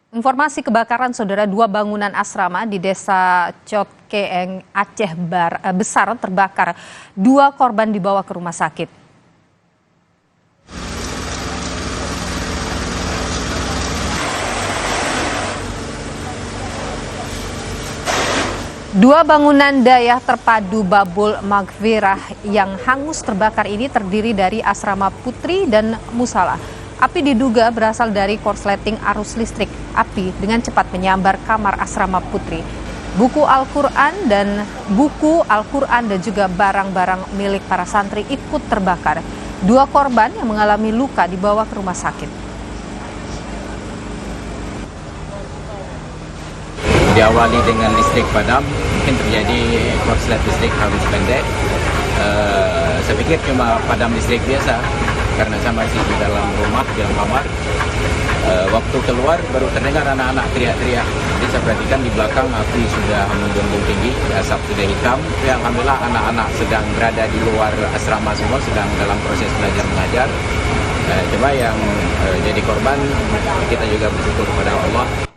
Informasi kebakaran saudara, dua bangunan asrama di desa Cotkeeng, Aceh Besar terbakar. Dua korban dibawa ke rumah sakit. Dua bangunan daya terpadu Babul Maghfirah yang hangus terbakar ini terdiri dari asrama Putri dan Musala. Api diduga berasal dari korsleting arus listrik. Api dengan cepat menyambar kamar asrama Putri. Buku Al-Quran dan juga barang-barang milik para santri ikut terbakar. Dua korban yang mengalami luka dibawa ke rumah sakit. Diawali dengan listrik padam, mungkin terjadi korslet listrik harus pendek. Saya pikir cuma padam listrik biasa, karena saya masih di dalam rumah, di dalam kamar. Waktu keluar baru terdengar anak-anak teriak-teriak. Jadi saya perhatikan di belakang api sudah menggemuruh tinggi, asap sudah hitam. Ya, alhamdulillah anak-anak sedang berada di luar asrama semua, sedang dalam proses belajar mengajar. Coba yang jadi korban, kita juga bersyukur kepada Allah.